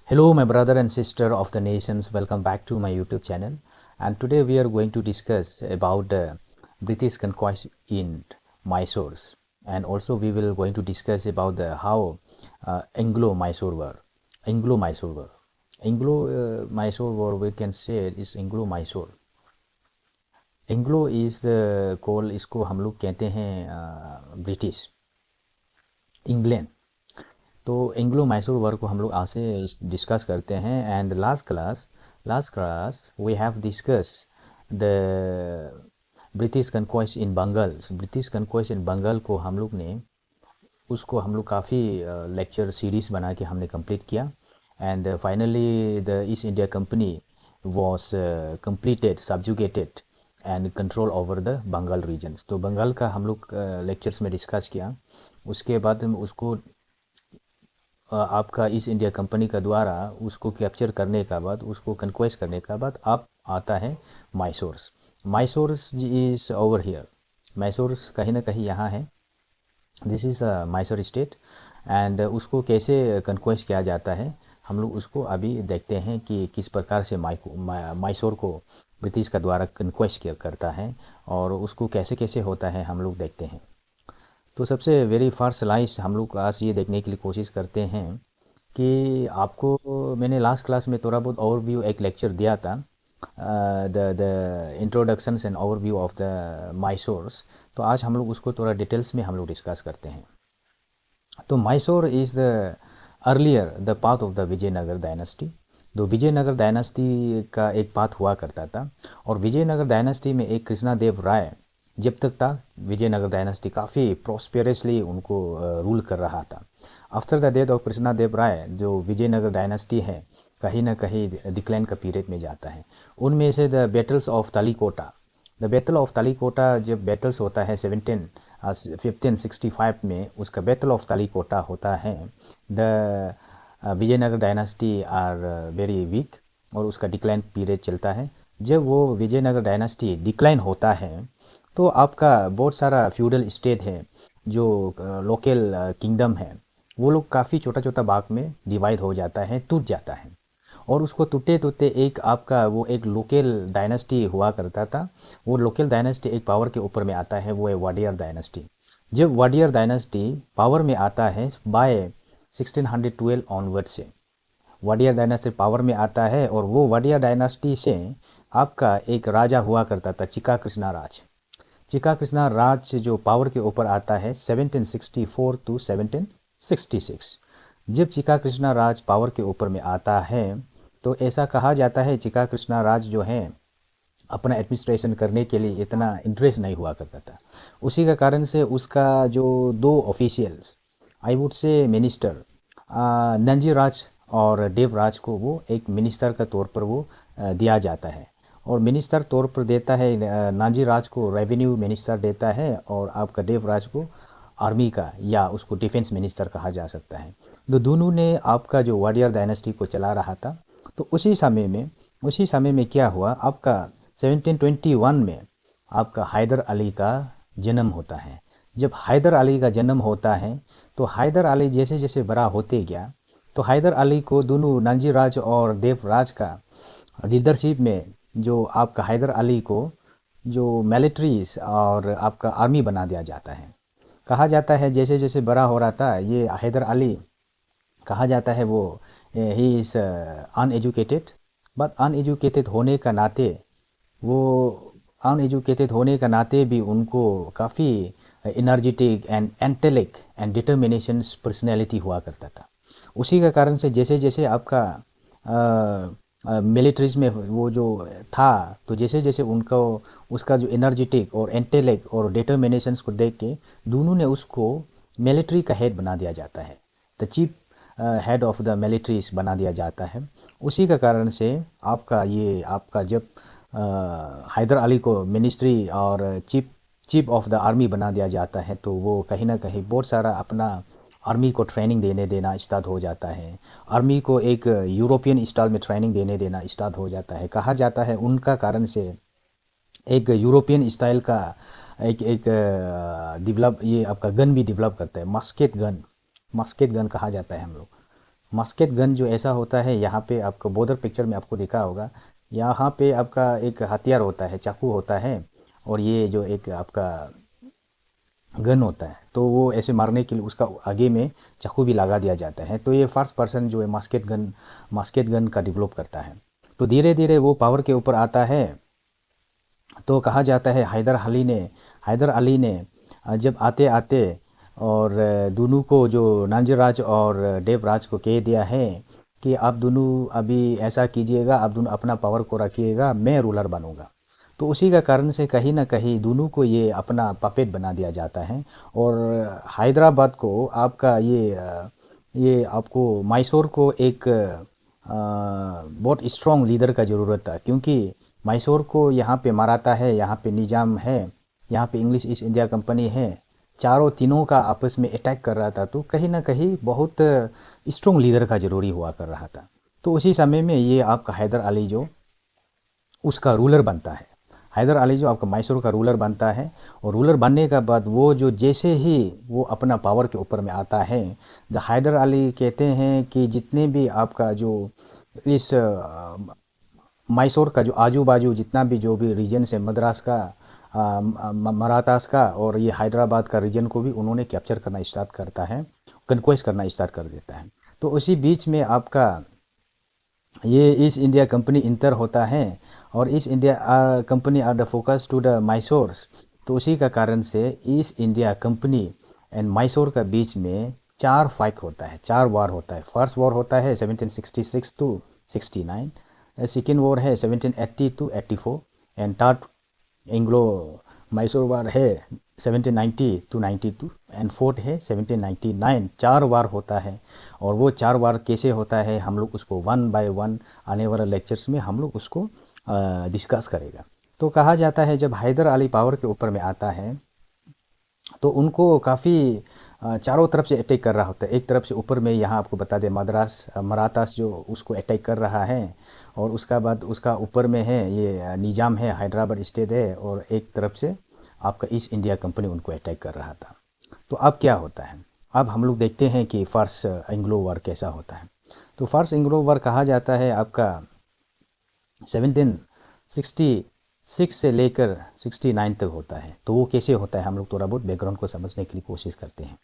Hello, my brother and sister of the nations. Welcome back to my YouTube channel. And today we are going to discuss about the British conquest in Mysore, and also we will going to discuss about the how Anglo-Mysore War. Anglo-Mysore War. Anglo-Mysore War. We can say it is Anglo-Mysore. Anglo is call इसको हम लोग कहते हैं British England. तो Anglo Mysore war को हम लोग आज से डिस्कस करते हैं। And last class we have discuss the British conquest in Bengal. British conquest in Bengal को हम लोग ने उसको हम लोग काफ़ी लेक्चर सीरीज़ बना के हमने कंप्लीट किया। And finally the East India Company was completed, subjugated and control over the Bengal regions. तो बंगाल का हम लोग लेक्चर्स में डिस्कस किया। उसके बाद उसको आपका ईस्ट इंडिया कंपनी का द्वारा उसको कैप्चर करने का बाद, उसको कन्क्वेस्ट करने का बाद आप आता है मैसूर्स। मैसूर्स इज़ ओवर हियर। मैसूर्स कहीं ना कहीं यहाँ है। This is Mysore state. And उसको कैसे कन्क्वेस्ट किया जाता है हम लोग उसको अभी देखते हैं कि किस प्रकार से मैसूर को ब्रिटिश का द्वारा कन्क्वेस्ट करता है और उसको कैसे कैसे होता है हम लोग देखते हैं। तो सबसे वेरी फर्स्ट स्लाइस हम लोग आज ये देखने के लिए कोशिश करते हैं कि आपको मैंने लास्ट क्लास में थोड़ा बहुत ओवरव्यू एक लेक्चर दिया था, the introductions and overview of the Mysores. तो आज हम लोग उसको थोड़ा डिटेल्स में हम लोग डिस्कस करते हैं। तो Mysore is the earlier the path of the Vijayanagar dynasty. तो विजयनगर डायनेस्टी का एक पाथ हुआ करता था और विजयनगर डायनेस्टी में एक कृष्णादेव राय जब तक था, विजयनगर डायनेस्टी काफ़ी प्रॉस्पेरसली उनको रूल कर रहा था। After the death of Krishnadeva Raya जो विजयनगर डायनेस्टी है कहीं ना कहीं डिक्लाइन का पीरियड में जाता है। उनमें से the battles of Talikota, the battle of Talikota जब बैटल्स होता है 1565 में, उसका बैटल ऑफ तालीकोटा होता है। The Vijayanagar dynasty are very weak और उसका डिक्लाइन पीरियड चलता है। जब वो विजयनगर डायनेस्टी डिक्लाइन होता है तो आपका बहुत सारा फ्यूडल स्टेट है जो लोकल किंगडम है, वो लोग काफ़ी छोटा छोटा भाग में डिवाइड हो जाता है, टूट जाता है। और उसको टूटे टूटे एक आपका वो एक लोकल डायनेस्टी हुआ करता था। वो लोकल डायनेस्टी एक पावर के ऊपर में आता है, वो है वाडियर डायनेस्टी। जब वाडियर डायनेस्टी पावर में आता है बाय 1612 ऑनवर्ड से वाडियर डायनेस्टी पावर में आता है और वो वाडियर डायनेस्टी से आपका एक राजा हुआ करता था चिका कृष्णा राज। चिका कृष्णा राज जो पावर के ऊपर आता है 1764 टू 1766। जब चिका कृष्णा राज पावर के ऊपर में आता है तो ऐसा कहा जाता है चिका कृष्णा राज जो है अपना एडमिनिस्ट्रेशन करने के लिए इतना इंटरेस्ट नहीं हुआ करता था। उसी का कारण से उसका जो दो officials, I would say minister, Nanji Raj और देवराज को वो एक मिनिस्टर का तौर पर वो दिया जाता है। और मिनिस्टर तौर पर देता है, नांजी राज को रेवेन्यू मिनिस्टर देता है और आपका देवराज को आर्मी का या उसको डिफेंस मिनिस्टर कहा जा सकता है। तो दोनों ने आपका जो वाडियर डायनेस्टी को चला रहा था। तो उसी समय में क्या हुआ, आपका 1721 में आपका हैदर अली का जन्म होता है। जब हैदर अली का जन्म होता है तो हैदर अली जैसे जैसे बड़ा होते गया तो हैदर अली को दोनों नांजी राज और देवराज का लीडरशिप में जो आपका हैदर अली को जो मिलिट्रीज और आपका आर्मी बना दिया जाता है। कहा जाता है जैसे जैसे बड़ा हो रहा था ये हैदर अली, कहा जाता है वो he is uneducated, but uneducated होने का नाते भी उनको काफ़ी एनर्जेटिक एंड एंटेलिक एंड डिटर्मिनेशंस पर्सनैलिटी हुआ करता था। उसी का कारण से जैसे जैसे आपका मिलिट्रीज में वो जो था, तो जैसे जैसे उनको उसका जो एनर्जेटिक और एंटेलेक्ट और डिटर्मिनेशंस को देख के दोनों ने उसको मिलिट्री का हेड बना दिया जाता है, the chief head of the militaries बना दिया जाता है। उसी का कारण से आपका जब हैदर अली को मिनिस्ट्री और चीफ ऑफ द आर्मी बना दिया जाता है तो वो कहीं ना कहीं बहुत सारा अपना आर्मी को ट्रेनिंग देना स्टार्ट हो जाता है। आर्मी को एक यूरोपियन स्टाइल में ट्रेनिंग देना स्टार्ट हो जाता है। कहा जाता है उनका कारण से एक यूरोपियन स्टाइल का एक डेवलप ये आपका गन भी डेवलप करता है, मस्केट गन कहा जाता है हम लोग। मस्केट गन जो ऐसा होता है, यहाँ पे आपको बॉर्डर पिक्चर में आपको दिखा होगा, यहाँ पे आपका एक हथियार होता है, चाकू होता है, और ये जो एक आपका गन होता है, तो वो ऐसे मारने के लिए उसका आगे में चाकू भी लगा दिया जाता है। तो ये फर्स्ट पर्सन जो है मस्केट गन का डेवलप करता है। तो धीरे धीरे वो पावर के ऊपर आता है। तो कहा जाता है हैदर अली ने जब आते आते और दोनों को, जो नंजराज और देवराज को कह दिया है कि आप दोनों अभी ऐसा कीजिएगा, आप दोनों अपना पावर को रखिएगा, मैं रूलर बनूंगा। तो उसी का कारण से कहीं ना कहीं दोनों को ये अपना पपेट बना दिया जाता है। और हैदराबाद को आपका ये आपको मैसूर को एक बहुत स्ट्रॉन्ग लीडर का ज़रूरत था, क्योंकि मैसूर को यहाँ पे मराठा है, यहाँ पे निजाम है, यहाँ पे इंग्लिश ईस्ट इंडिया कंपनी है, तीनों का आपस में अटैक कर रहा था। तो कहीं ना कहीं बहुत स्ट्रॉन्ग लीडर का ज़रूरी हुआ कर रहा था। तो उसी समय में ये आपका हैदर अली जो उसका रूलर बनता है, हैदर अली जो आपका मैसूर का रूलर बनता है। और रूलर बनने के बाद वो जो जैसे ही वो अपना पावर के ऊपर में आता है, द हैदर अली कहते हैं कि जितने भी आपका जो इस मैसूर का जो आजू बाजू जितना भी जो भी रीजन है, मद्रास का, मराठास का और ये हैदराबाद का रीजन को भी उन्होंने कैप्चर करना स्टार्ट करता है, कन्क्वेस्ट करना स्टार्ट कर देता है। तो उसी बीच में आपका ये ईस्ट इंडिया कंपनी इंटर होता है, और East India Company are the focus to the Mysore. तो उसी का कारण से East India Company and Mysore का बीच में 4 फाइट होता है, 4 वार होता है। फर्स्ट वॉर होता है 1766 टू 69, सेकेंड वॉर है 1780 to 84, and third Anglo Mysore war है 1790 टू 92, एंड फोर्थ है 1799। 4 वार होता है। और वो 4 वार कैसे होता है, हम लोग उसको वन बाय वन आने वाले लेक्चर्स में हम लोग उसको डिस्कस करेगा। तो कहा जाता है जब हैदर अली पावर के ऊपर में आता है, तो उनको काफ़ी चारों तरफ से अटैक कर रहा होता है। एक तरफ से ऊपर में यहाँ आपको बता दें मराठास जो उसको अटैक कर रहा है, और उसका बाद उसका ऊपर में है ये निजाम है, हैदराबाद स्टेट है, और एक तरफ से आपका ईस्ट इंडिया कंपनी उनको अटैक कर रहा था। तो अब क्या होता है, अब हम लोग देखते हैं कि फर्स्ट एंग्लो वार कैसा होता है। तो फर्स्ट एंग्लो वार कहा जाता है आपका 1766 से लेकर 69 तक होता है। तो वो कैसे होता है, हम लोग थोड़ा बहुत बैकग्राउंड को समझने के लिए कोशिश करते हैं,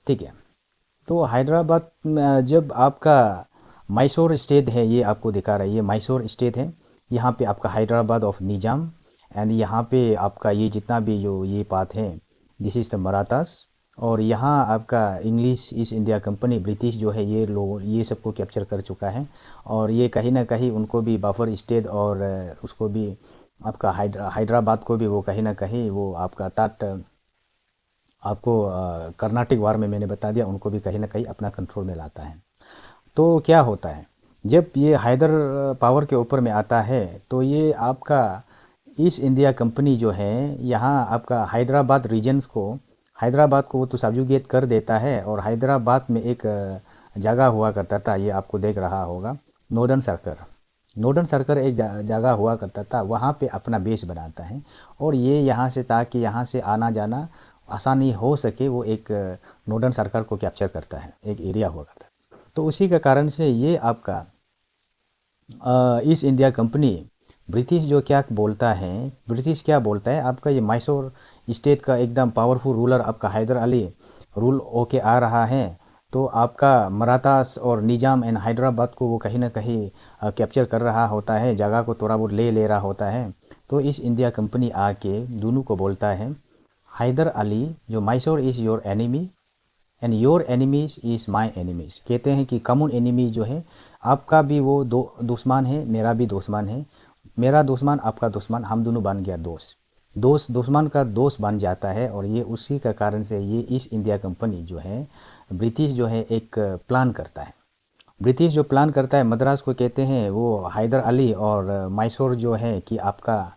ठीक है। तो हैदराबाद जब आपका मैसूर स्टेट है, ये आपको दिखा रहा है, ये मैसूर स्टेट है, यहाँ पे आपका हैदराबाद ऑफ निजाम, एंड यहाँ पे आपका ये जितना भी जो ये पार्ट है, दिस इज़ द मराठास। और यहाँ आपका English east India company, British जो है, ये लोग ये सबको कैप्चर कर चुका है। और ये कहीं ना कहीं उनको भी बफर स्टेट, और उसको भी आपका हैदराबाद को भी वो कहीं ना कहीं वो आपका तट आपको कर्नाटक वार में मैंने बता दिया, उनको भी कहीं ना कहीं अपना कंट्रोल में लाता है। तो क्या होता है, जब ये हैदर पावर के ऊपर में आता है, तो ये आपका ईस्ट इंडिया कंपनी जो है, यहाँ आपका हैदराबाद को वो तो सब्जुगेट कर देता है। और हैदराबाद में एक जगह हुआ करता था, ये आपको देख रहा होगा, नॉर्दर्न सर्कल एक जगह हुआ करता था, वहाँ पे अपना बेस बनाता है। और ये यहाँ से, ताकि यहाँ से आना जाना आसानी हो सके, वो एक नॉर्दर्न सर्कल को कैप्चर करता है, एक एरिया हुआ करता है। तो उसी के कारण से ये आपका ईस्ट इंडिया कंपनी, ब्रिटिश क्या बोलता है आपका, ये मैसूर स्टेट का एकदम पावरफुल रूलर आपका हैदर अली रूल होके आ रहा है। तो आपका मराठास और निजाम एंड हैदराबाद को वो कहीं ना कहीं कैप्चर कर रहा होता है, जगह को थोड़ा बहुत ले रहा होता है। तो ईस्ट इंडिया कंपनी आके दोनों को बोलता है, हैदर अली जो Mysore is your enemy and your enemies is my enemies. कहते हैं कि कॉमन एनिमी जो है, आपका भी वो दुश्मन है, मेरा भी दुश्मन है, मेरा दुश्मन आपका दुश्मन, हम दोनों बन गया दोस्त दुश्मन का दोस्त बन जाता है। और ये उसी का कारण से ये ईस्ट इंडिया कंपनी जो है, ब्रिटिश जो है एक प्लान करता है। ब्रिटिश जो प्लान करता है, मद्रास को कहते हैं वो हैदर अली और मैसूर जो है कि आपका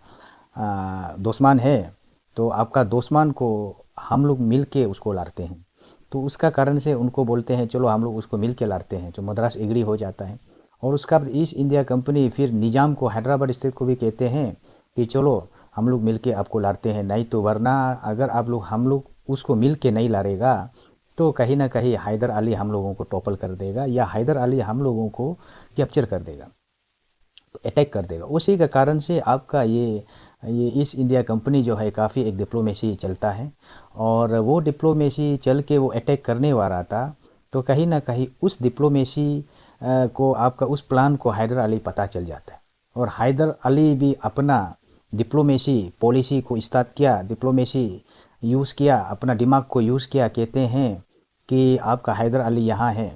दुश्मन है, तो आपका दुश्मन को हम लोग मिल के उसको लड़ते हैं। तो उसका कारण से उनको बोलते हैं चलो हम लोग उसको मिल के लड़ते हैं, जो मद्रास एग्री हो जाता है। और उसका बाद ईस्ट इंडिया कंपनी फिर निजाम को, हैदराबाद स्टेट को भी कहते हैं कि चलो हम लोग मिल के आपको लड़ते हैं, नहीं तो वरना अगर हम लोग उसको मिल के नहीं लड़ेगा तो कहीं ना कहीं हैदर अली हम लोगों को टॉपल कर देगा या हैदर अली हम लोगों को कैप्चर कर देगा, तो अटैक कर देगा। उसी के कारण से आपका ये ईस्ट इंडिया कंपनी जो है काफ़ी एक डिप्लोमेसी चलता है, और वो डिप्लोमेसी चल के वो अटैक करने वाला था। तो कहीं ना कहीं उस डिप्लोमेसी को, आपका उस प्लान को हैदर अली पता चल जाता है, और हैदर अली भी अपना डिप्लोमेसी पॉलिसी को स्टार्ट किया, डिप्लोमेसी यूज़ किया, अपना दिमाग को यूज़ किया। कहते हैं कि आपका हैदर अली यहाँ है,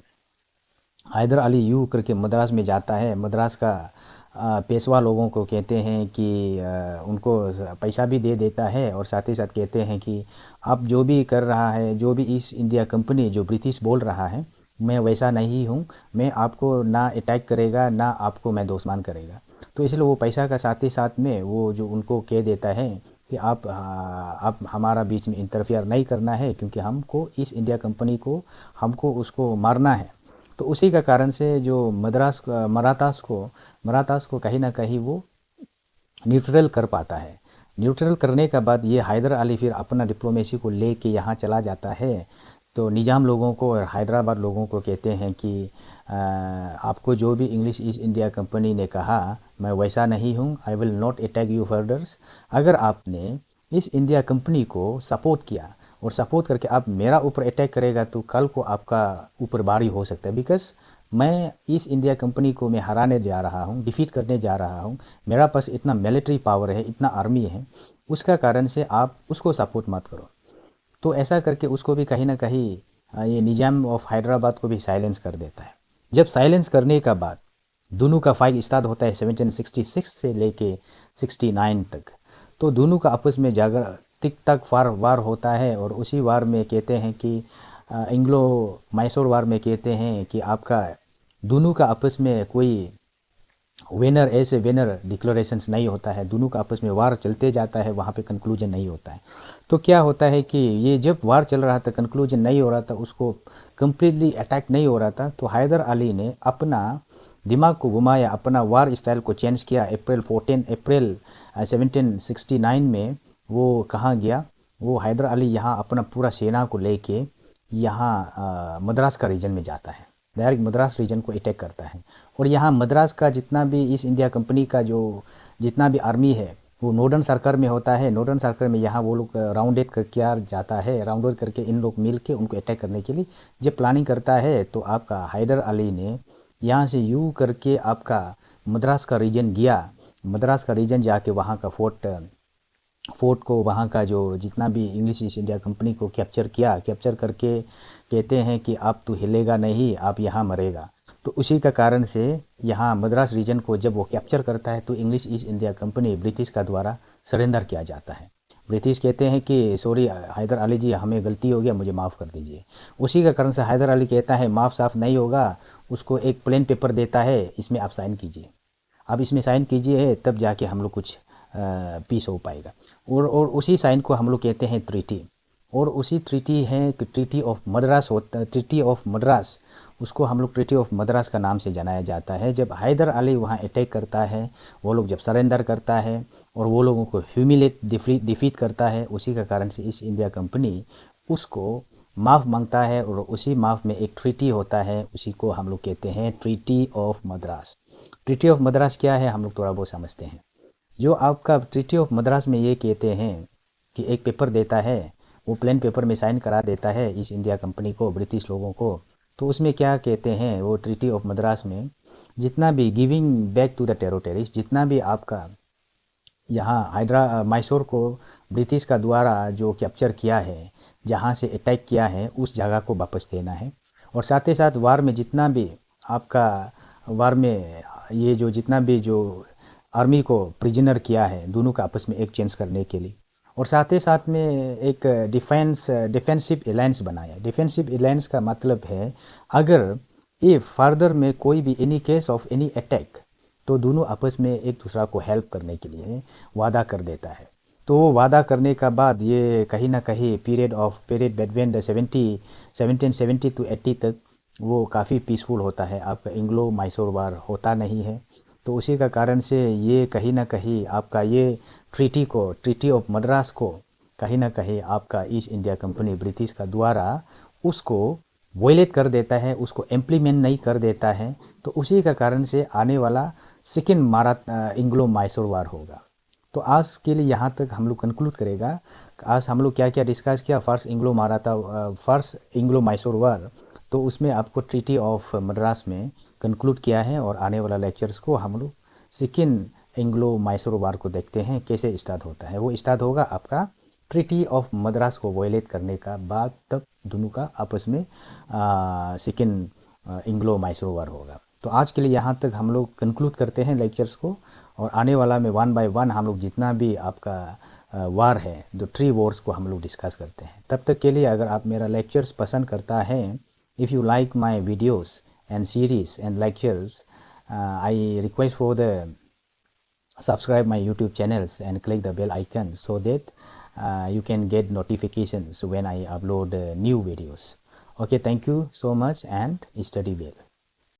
हैदर अली यूँ करके मद्रास में जाता है, मद्रास का पेशवा लोगों को कहते हैं कि उनको पैसा भी दे देता है, और साथ ही साथ कहते हैं कि आप जो भी कर रहा है, जो भी ईस्ट इंडिया कंपनी जो ब्रिटिश बोल रहा है, मैं वैसा नहीं हूँ, मैं आपको ना अटैक करेगा ना आपको मैं दुश्मन करेगा। तो इसलिए वो पैसा का साथ ही साथ में वो जो उनको कह देता है कि आप हमारा बीच में इंटरफियर नहीं करना है, क्योंकि हमको ईस्ट इंडिया कंपनी को हमको उसको मारना है। तो उसी का कारण से जो मराठास को कहीं ना कहीं वो न्यूट्रल कर पाता है। न्यूट्रल करने के बाद ये हैदर अली फिर अपना डिप्लोमेसी को ले के यहाँ चला जाता है। तो निज़ाम लोगों को और हैदराबाद लोगों को कहते हैं कि आपको जो भी इंग्लिश ईस्ट इंडिया कंपनी ने कहा, मैं वैसा नहीं हूँ, I will not attack you furthers. अगर आपने ईस्ट इंडिया कंपनी को सपोर्ट किया और सपोर्ट करके आप मेरा ऊपर अटैक करेगा, तो कल को आपका ऊपर भारी हो सकता है। बिकॉज मैं ईस्ट इंडिया कंपनी को मैं हराने जा रहा हूँ, डिफीट करने जा रहा हूँ, मेरा पास इतना मिलिट्री पावर है, इतना आर्मी है, उसका कारण से आप उसको सपोर्ट मत करो। तो ऐसा करके उसको भी कहीं ना कहीं ये निज़ाम ऑफ हैदराबाद को भी साइलेंस कर देता है। जब साइलेंस करने का बाद दोनों का फाइट स्टार्ट होता है 1766 से लेके 69 तक। तो दोनों का आपस में जागतिक तक वार होता है, और उसी वार में कहते हैं कि इंग्लो मैसूर वार में कहते हैं कि आपका दोनों का आपस में कोई विनर ऐसे विनर डिक्लेरेशंस नहीं होता है, दोनों का आपस में वार चलते जाता है, वहाँ पे कंक्लूजन नहीं होता है। तो क्या होता है कि ये जब वार चल रहा था, कंक्लूजन नहीं हो रहा था, उसको कम्प्लीटली अटैक नहीं हो रहा था, तो हैदर अली ने अपना दिमाग को घुमाया, अपना वार स्टाइल को चेंज किया। अप्रैल 1769 में वो कहाँ गया, वो हैदर अली यहाँ अपना पूरा सेना को लेके यहाँ मद्रास का रीजन में जाता है, डायरेक्ट मद्रास रीजन को अटैक करता है। और यहाँ मद्रास का जितना भी ईस्ट इंडिया कंपनी का जो जितना भी आर्मी है वो नॉर्दर्न सर्कल में होता है। नॉर्दर्न सर्कल में यहाँ वो लोग राउंड एट किया जाता है, राउंड एट करके इन लोग मिल के उनको अटैक करने के लिए जब प्लानिंग करता है, तो आपका हैदर अली ने यहाँ से यू करके आपका मद्रास का रीजन गया। मद्रास का रीजन जाके वहाँ का फोर्ट को, वहाँ का जो जितना भी इंग्लिश ईस्ट इंडिया कंपनी को कैप्चर किया, कैप्चर करके कहते हैं कि आप तो हिलेगा नहीं, आप यहाँ मरेगा। तो उसी का कारण से यहाँ मद्रास रीजन को जब वो कैप्चर करता है, तो English east India company British का द्वारा सरेंडर किया जाता है। ब्रिटिश कहते हैं कि सॉरी हैदर अली जी, हमें गलती हो गया, मुझे माफ़ कर दीजिए। उसी का कारण से हैदर अली कहता है माफ़ साफ नहीं होगा, उसको एक प्लेन पेपर देता है, इसमें आप साइन कीजिए, अब इसमें साइन कीजिए, तब जाके हम लोग कुछ पीस हो पाएगा। और उसी साइन को हम लोग कहते हैं ट्रीटी। और उसी ट्रीटी है कि ट्रीटी ऑफ मद्रास होता, ट्रीटी ऑफ मद्रास, उसको हम लोग ट्रीटी ऑफ मद्रास का नाम से जाना जाता है। जब हैदर अली वहाँ अटैक करता है, वो लोग जब सरेंडर करता है और वो लोगों को ह्यूमिलेट डिफीट करता है, उसी का कारण से ईस्ट इंडिया कंपनी उसको माफ़ मांगता है, और उसी माफ़ में एक ट्रीटी होता है, उसी को हम लोग कहते हैं treaty of Madras. Treaty of Madras क्या है हम लोग थोड़ा बहुत समझते हैं। जो आपका ट्रीटी ऑफ मद्रास में ये कहते हैं कि एक पेपर देता है, वो प्लेन पेपर में साइन करा देता है ईस्ट इंडिया कंपनी को, ब्रिटिश लोगों को। तो उसमें क्या कहते हैं, वो ट्रीटी ऑफ मद्रास में जितना भी giving back to the territories, जितना भी आपका यहाँ मैसूर को ब्रिटिश का द्वारा जो कैप्चर किया है, जहाँ से अटैक किया है, उस जगह को वापस देना है। और साथ ही साथ वार में जितना भी आपका वार में ये जो जितना भी जो आर्मी को प्रिजनर किया है, दोनों का आपस में एक्सचेंज करने के लिए। और साथ ही साथ में एक डिफेंसिव अलायंस बनाया। डिफेंसिव अलायंस का मतलब है अगर ये फर्दर में कोई भी any case of any attack, तो दोनों आपस में एक दूसरा को हेल्प करने के लिए वादा कर देता है। तो वो वादा करने का बाद ये कहीं ना कहीं पीरियड बिटवीन द 1770 to 80 तक वो काफ़ी पीसफुल होता है। आपका इंग्लो मैसूर वार होता नहीं है। तो उसी का कारण से ये कहीं ना कहीं आपका ये ट्रीटी ऑफ मद्रास को कहीं ना कहीं आपका ईस्ट इंडिया कंपनी ब्रिटिश का द्वारा उसको वॉयलेट कर देता है, उसको इम्प्लीमेंट नहीं कर देता है, तो उसी का कारण से आने वाला सेकेंड एंग्लो मैसूर वार होगा। तो आज के लिए यहाँ तक हम लोग कंक्लूड करेगा। आज हम लोग क्या क्या डिस्कस किया, फर्स्ट एंग्लो मैसूर वार, तो उसमें आपको ट्रीटी ऑफ मद्रास में कंक्लूड किया है, और आने वाला लेक्चर्स को हम लोग सेकेंड एंग्लो मैसूर वार को देखते हैं कैसे स्टार्ट होता है। वो स्टार्ट होगा आपका ट्रीटी ऑफ मद्रास को वायलेट करने का बाद, तब दोनों का आपस में सेकेंड एंग्लो मैसूर वार होगा। तो आज के लिए यहाँ तक हम लोग कंक्लूड करते हैं लेक्चर्स को, और आने वाला में 1 बाय 1 हम लोग जितना भी आपका वार है, जो 3 वॉर्स को हम लोग डिस्कस करते हैं। तब तक के लिए अगर आप मेरा लेक्चर्स पसंद करता है, if you like my videos and series and lectures, I request for the subscribe my YouTube channels and click the bell icon so that you can get notifications when I upload new videos. Okay, thank you so much and study well.